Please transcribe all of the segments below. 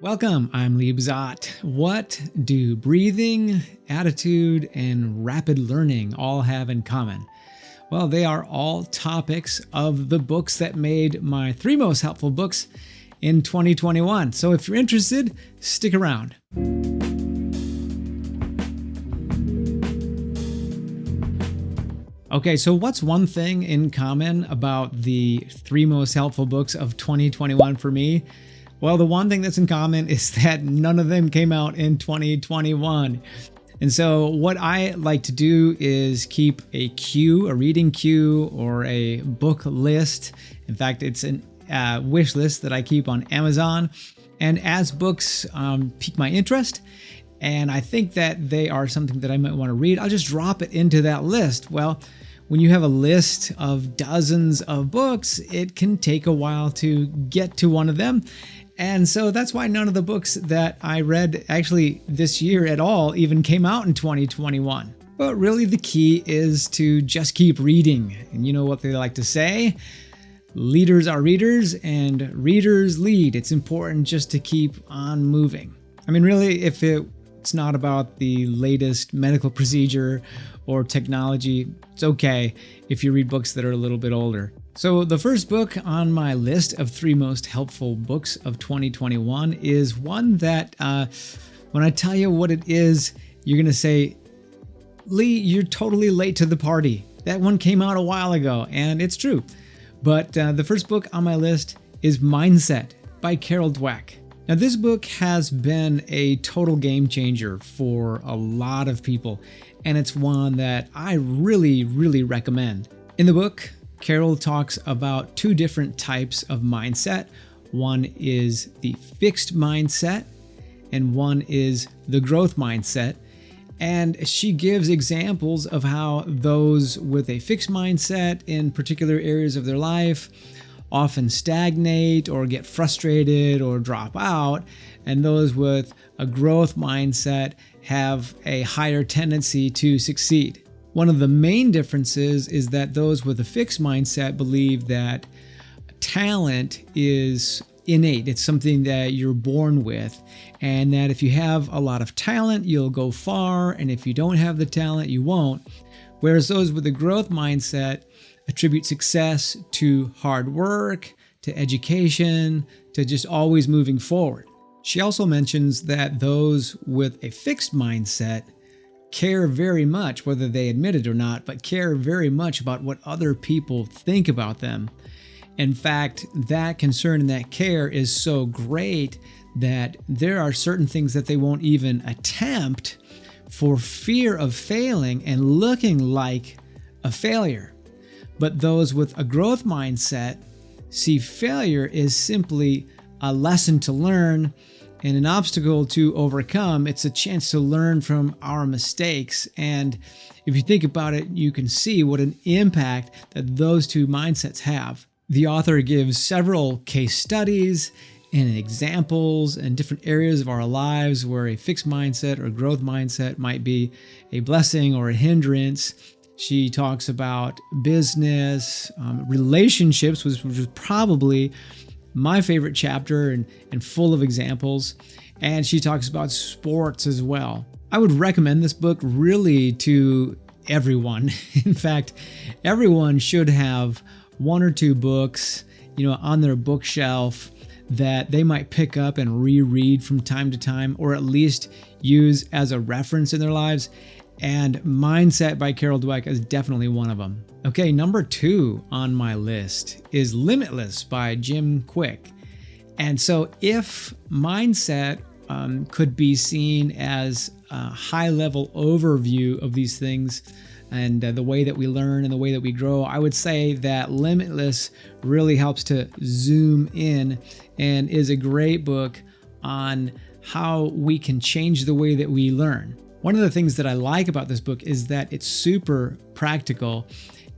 Welcome, I'm Bezotte. What do breathing, attitude, and rapid learning all have in common? Well, they are all topics of the books that made my 3 most helpful books in 2021. So if you're interested, stick around. Okay, so what's one thing in common about the 3 most helpful books of 2021 for me? Well, the one thing that's in common is that none of them came out in 2021. And so what I like to do is keep a queue, a reading queue, or a book list. In fact, it's a wish list that I keep on Amazon. And as books pique my interest, and I think that they are something that I might want to read, I'll just drop it into that list. Well, when you have a list of dozens of books, it can take a while to get to one of them. And so that's why none of the books that I read actually this year at all even came out in 2021. But really the key is to just keep reading. And you know what they like to say? Leaders are readers and readers lead. It's important just to keep on moving. I mean, really, if it's not about the latest medical procedure or technology, it's okay if you read books that are a little bit older. So the first book on my list of 3 most helpful books of 2021 is one that when I tell you what it is, you're going to say, Lee, you're totally late to the party. That one came out a while ago, and it's true. But the first book on my list is Mindset by Dwek. Now, this book has been a total game changer for a lot of people, and it's one that I really, really recommend. In the book, Carol talks about 2 different types of mindset. One is the fixed mindset, and one is the growth mindset. And she gives examples of how those with a fixed mindset in particular areas of their life often stagnate or get frustrated or drop out, and those with a growth mindset have a higher tendency to succeed. One of the main differences is that those with a fixed mindset believe that talent is innate. It's something that you're born with, and that if you have a lot of talent, you'll go far, and if you don't have the talent, you won't. Whereas those with a growth mindset attribute success to hard work, to education, to just always moving forward. She also mentions that those with a fixed mindset care very much, whether they admit it or not, but care very much about what other people think about them. In fact, that concern and that care is so great that there are certain things that they won't even attempt for fear of failing and looking like a failure. But those with a growth mindset see failure as simply a lesson to learn and an obstacle to overcome. It's a chance to learn from our mistakes. And if you think about it, you can see what an impact that those 2 mindsets have. The author gives several case studies and examples and different areas of our lives where a fixed mindset or growth mindset might be a blessing or a hindrance. She talks about business, relationships, which was probably my favorite chapter and full of examples. And she talks about sports as well. I would recommend this book really to everyone. In fact, everyone should have 1 or 2 books, on their bookshelf that they might pick up and reread from time to time, or at least use as a reference in their lives. And Mindset by Dwek is definitely one of them. Okay, number 2 on my list is Limitless by Jim Kwik. And so if Mindset could be seen as a high-level overview of these things and the way that we learn and the way that we grow, I would say that Limitless really helps to zoom in and is a great book on how we can change the way that we learn. One of the things that I like about this book is that it's super practical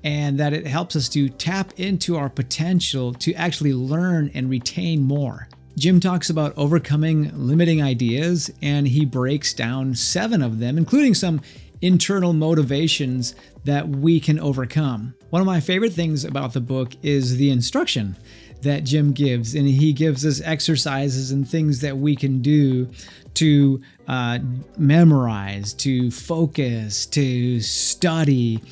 and that it helps us to tap into our potential to actually learn and retain more. Jim talks about overcoming limiting ideas, and he breaks down 7 of them, including some internal motivations that we can overcome. One of my favorite things about the book is the instruction that Jim gives, and he gives us exercises and things that we can do to memorize, to focus, to study,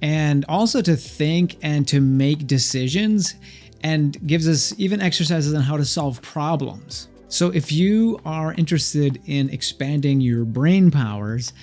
and also to think and to make decisions, and gives us even exercises on how to solve problems. So if you are interested in expanding your brain powers,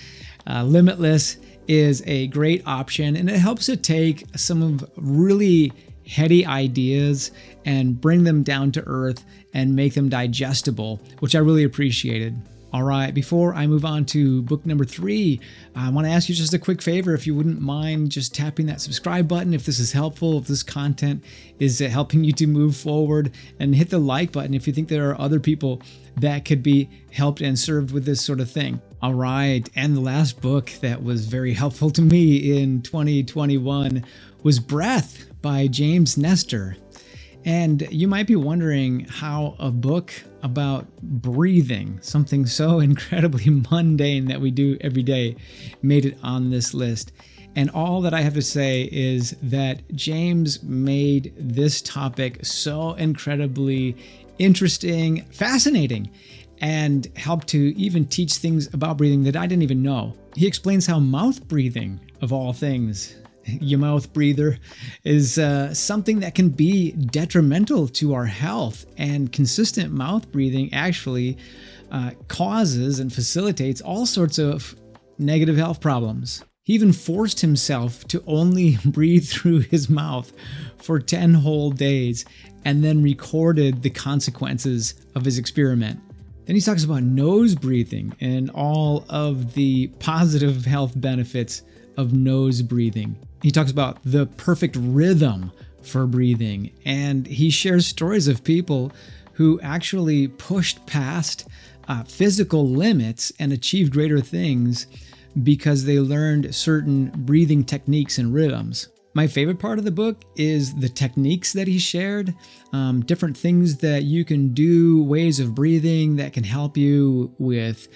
Limitless is a great option, and it helps to take some of really heady ideas and bring them down to earth and make them digestible, which I really appreciated. All right, before I move on to book number 3, I want to ask you just a quick favor. If you wouldn't mind just tapping that subscribe button if this is helpful, if this content is helping you to move forward, and hit the like button if you think there are other people that could be helped and served with this sort of thing. All right, and the last book that was very helpful to me in 2021 was Breath by James Nestor. And you might be wondering how a book about breathing, something so incredibly mundane that we do every day, made it on this list. And all that I have to say is that James made this topic so incredibly interesting, fascinating, and helped to even teach things about breathing that I didn't even know. He explains how mouth breathing, of all things, your mouth breather, is something that can be detrimental to our health, and consistent mouth breathing actually causes and facilitates all sorts of negative health problems. He even forced himself to only breathe through his mouth for 10 whole days, and then recorded the consequences of his experiment. Then he talks about nose breathing and all of the positive health benefits of nose breathing. He talks about the perfect rhythm for breathing, and he shares stories of people who actually pushed past physical limits and achieved greater things because they learned certain breathing techniques and rhythms. My favorite part of the book is the techniques that he shared, different things that you can do, ways of breathing that can help you with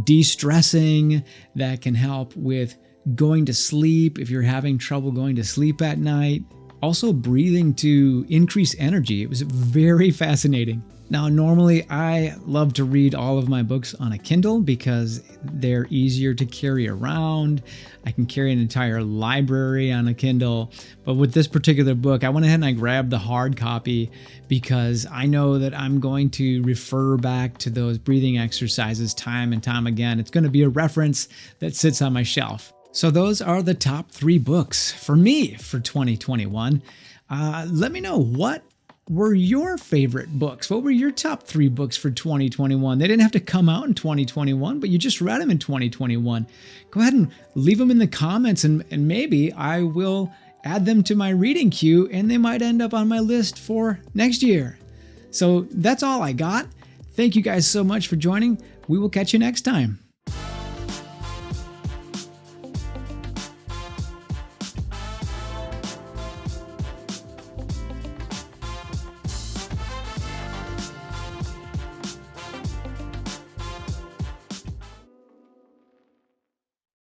de-stressing, that can help with going to sleep if you're having trouble going to sleep at night. Also breathing to increase energy. It was very fascinating. Now, normally I love to read all of my books on a Kindle because they're easier to carry around. I can carry an entire library on a Kindle. But with this particular book, I went ahead and I grabbed the hard copy because I know that I'm going to refer back to those breathing exercises time and time again. It's going to be a reference that sits on my shelf. So those are the top 3 books for me for 2021. Let me know, what were your favorite books? What were your top 3 books for 2021? They didn't have to come out in 2021, but you just read them in 2021. Go ahead and leave them in the comments, and maybe I will add them to my reading queue, and they might end up on my list for next year. So that's all I got. Thank you guys so much for joining. We will catch you next time.